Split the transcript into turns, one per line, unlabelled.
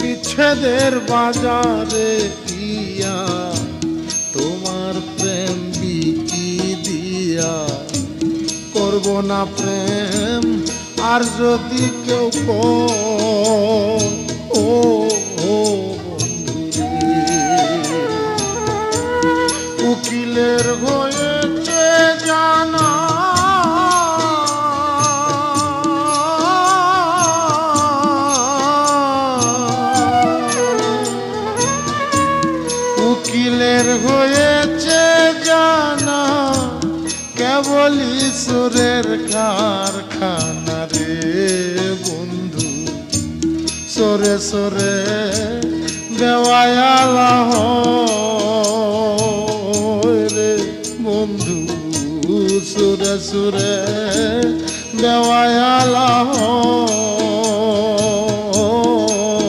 বিচ্ছেদের বাজারে পিয়া তোমার প্রেম বিকি দিয়া করব না প্রেম আর যদি কেউ ও উকিলের হয়েছে জানা উকিলের হয়েছে জানা কেবল ঈশ্বরের কারখানা রে বন্ধু সরে সরে দেওয়ালা রে বন্ধু সুরে সুরে দেওয়ালা